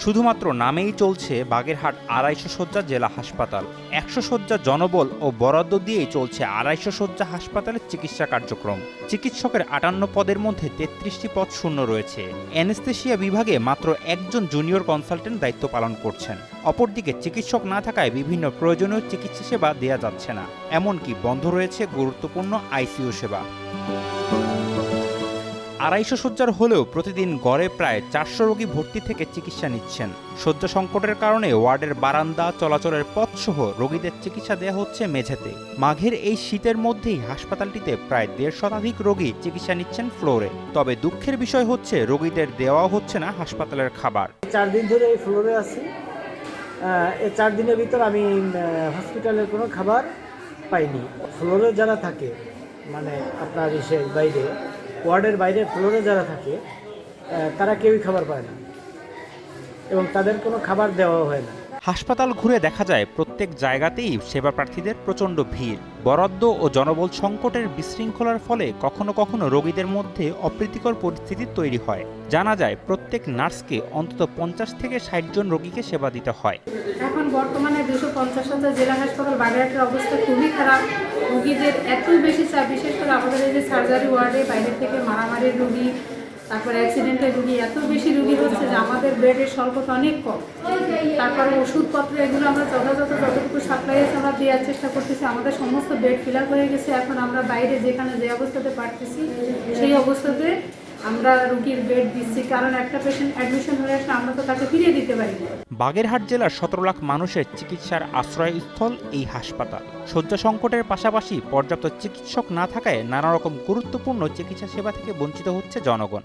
শুধুমাত্র নামেই চলছে বাগেরহাট ২৫০ শয্যা জেলা হাসপাতাল। ১০০ শয্যা জনবল ও বরাদ্দ দিয়েই চলছে ২৫০ শয্যা হাসপাতালের চিকিৎসা কার্যক্রম। চিকিৎসকের ৫৮ পদের মধ্যে ৩৩টি পদ শূন্য রয়েছে। অ্যানেস্থেশিয়া বিভাগে মাত্র একজন জুনিয়র কনসালটেন্ট দায়িত্ব পালন করছেন। অপরদিকে চিকিৎসক না থাকায় বিভিন্ন প্রয়োজনীয় চিকিৎসা সেবা দেওয়া যাচ্ছে না, এমনকি বন্ধ রয়েছে গুরুত্বপূর্ণ আইসিইউ সেবা। ২৫০ শয্যার হলেও প্রতিদিন গড়ে প্রায় ৪০০ রোগী ভর্তি থেকে চিকিৎসা নিচ্ছেন। শয্যা সংকটের কারণে ওয়ার্ডের বারান্দা, চলাচলের পথসহ রোগীদের চিকিৎসা দেওয়া হচ্ছে মেঝেতে। মাঘের এই শীতের মধ্যেই হাসপাতালটিতে প্রায় ১৫০ শতাধিক রোগী চিকিৎসা নিচ্ছেন ফ্লোরে। তবে দুঃখের বিষয় হচ্ছে রোগীদের দেওয়া হচ্ছে না হাসপাতালের খাবার। ৪ দিন ধরে এই ফ্লোরে আছি। এই ৪ দিনের ভিতর আমি হসপিটালের কোনো খাবার পাইনি। ফ্লোরে যারা থাকে, মানে আপনার বাইরে ওয়ার্ডের বাইরে ফ্লোরে যারা থাকে, তারা কেউই খাবার পায় না এবং তাদের কোনো খাবার দেওয়া হয় না। হাসপাতাল ঘুরে দেখা যায় প্রত্যেক জায়গাতেই সেবা প্রার্থীদের প্রচণ্ড ভিড়। বরাদ্দ ও জনবল সংকটের বিশৃঙ্খলার ফলে কখনো কখনো রোগীদের মধ্যে অপ্রীতিকর পরিস্থিতি তৈরি হয়। জানা যায় প্রত্যেক নার্সকে অন্তত ৫০ থেকে ৬০ জন রোগীকে সেবা দিতে হয়। এখন বর্তমানে ২৫০ শয্যা জেলা হাসপাতাল বাগেরহাটের অবস্থা খুবই খারাপ। রোগীদের এত বেশি চাপ, বিশেষ করে আমাদের এই যে সার্জারি ওয়ার্ডে বাইরে থেকে মারামারির রোগী, তারপরে অ্যাক্সিডেন্টের রোগী, এত বেশি রোগী হচ্ছে যে আমাদের বেডের স্বল্পতা অনেক কম। তারপরে ওষুধপত্র এগুলো আমরা যতটুকু সাপ্লাই আছে আমরা দেওয়ার চেষ্টা করতেছি। আমাদের সমস্ত বেড ফিল আপ হয়ে গেছে। এখন আমরা বাইরে যেখানে যে অবস্থাতে পারতেছি সেই অবস্থাতে আমরা রোগীর বেড দিচ্ছি, কারণ একটা পেশেন্ট অ্যাডমিশন হয়ে আসলে আমরা তো তাকে ফিরিয়ে দিতে পারি না। বাগেরহাট জেলার ১৭ লাখ মানুষের চিকিৎসার আশ্রয়স্থল এই হাসপাতাল। শয্যা সংকটের পাশাপাশি পর্যাপ্ত চিকিৎসক না থাকায় নানা রকম গুরুত্বপূর্ণ চিকিৎসা সেবা থেকে বঞ্চিত হচ্ছে জনগণ।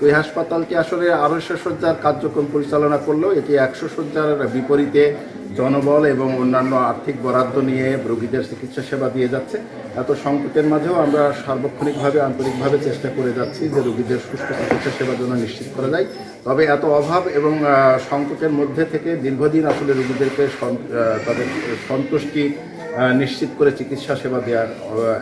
ওই হাসপাতালটি আসলে ২৫০ শয্যার কার্যক্রম পরিচালনা করলেও এটি ১০০ শয্যার বিপরীতে জনবল এবং অন্যান্য আর্থিক বরাদ্দ নিয়ে রোগীদের চিকিৎসা সেবা দিয়ে যাচ্ছে। এত সংকটের মাঝেও আমরা সার্বক্ষণিকভাবে আন্তরিকভাবে চেষ্টা করে যাচ্ছি যে রোগীদের সুস্থ চিকিৎসা সেবা যেন নিশ্চিত করা যায়। তবে এত অভাব এবং সংকটের মধ্যে থেকে দীর্ঘদিন আসলে রোগীদেরকে তাদের সন্তুষ্টি নিশ্চিত করে চিকিৎসা সেবা দেওয়ার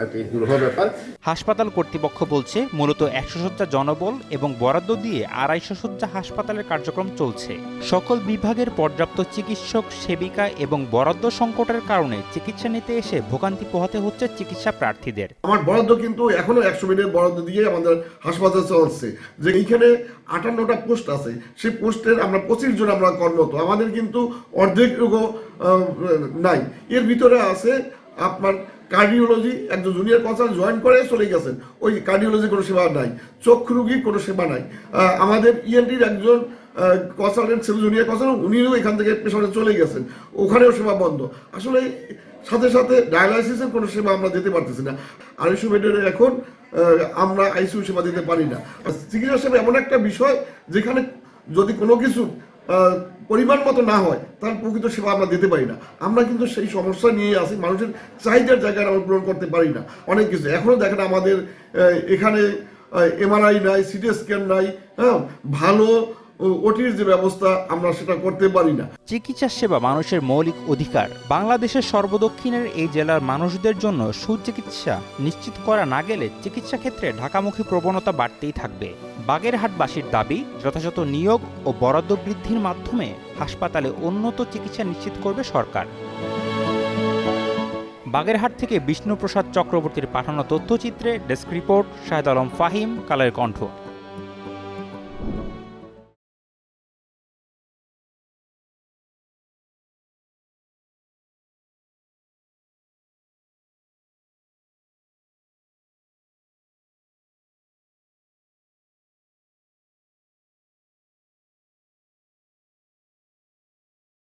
একটি দুরূহ ব্যাপার। হাসপাতাল কর্তৃপক্ষ বলছে মূলত ১০০ শয্যা জনবল এবং বরাদ্দ দিয়ে ২৫০ শয্যা হাসপাতালের কার্যক্রম চলছে। সকল বিভাগের পর্যাপ্ত চিকিৎসক, সেবিকা এবং বরাদ্দ সংকটের কারণে চিকিৎসা নিতে এসে ভোগান্তি পোহাতে হচ্ছে চিকিৎসা প্রার্থীদের। আমার বরাদ্দ কিন্তু এখনো ১০০ বেডের বরাদ্দ দিয়ে আমাদের হাসপাতাল চলছে। যে এইখানে ৫৮টা পোস্ট আছে, সেই পোস্টের আমরা ২৫ জন আমরা কর্মরত। আমাদের কিন্তু অর্ধেক রোগও নাই। এর ভিতরে আছে আপনার কার্ডিওলজি, একজন জুনিয়র কনসালটেন্ট জয়েন করে চলে গেছেন, ওই কার্ডিওলজি কোনো সেবা নাই। চক্ষু রোগীর কোনো সেবা নাই। আমাদের ইএনটির একজন কনসালটেন্ট ছিল, জুনিয়র কনসালটেন্ট, উনিও এখান থেকে পেশেন্টে চলে গেছেন, ওখানেও সেবা বন্ধ। আসলে সাথে সাথে ডায়ালাইসিসের কোনো সেবা আমরা দিতে পারতেছি না। ২৫০ বেডের এখন আমরা আইসিইউ সেবা দিতে পারি না। চিকিৎসা সেবা এমন একটা বিষয় যেখানে যদি কোনো কিছু পরিমাণ মতো না হয় তার প্রকৃত সেবা আমরা দিতে পারি না। আমরা কিন্তু সেই সমস্যা নিয়ে আসি, মানুষের চাহিদার জায়গায় আমরা পূরণ করতে পারি না অনেক কিছু। এখনও দেখেন আমাদের এখানে এমআরআই নাই, সিটি স্ক্যান নাই, হ্যাঁ, ভালো ওটির যে ব্যবস্থা আমরা সেটা করতে পারি না। চিকিৎসা সেবা মানুষের মৌলিক অধিকার। বাংলাদেশের সর্বদক্ষিণের এই জেলার মানুষদের জন্য সুচিকিৎসা নিশ্চিত করা না গেলে চিকিৎসা ক্ষেত্রে ঢাকামুখী প্রবণতা বাড়তেই থাকবে। বাগেরহাটবাসীর দাবি, যথাযথ নিয়োগ ও বরাদ্দ বৃদ্ধির মাধ্যমে হাসপাতালে উন্নত চিকিৎসা নিশ্চিত করবে সরকার। বাগেরহাট থেকে বিষ্ণুপ্রসাদ চক্রবর্তীর পাঠানো তথ্যচিত্রে ডেস্ক রিপোর্ট, শাহেদ আলম ফাহিম, কালের কণ্ঠ।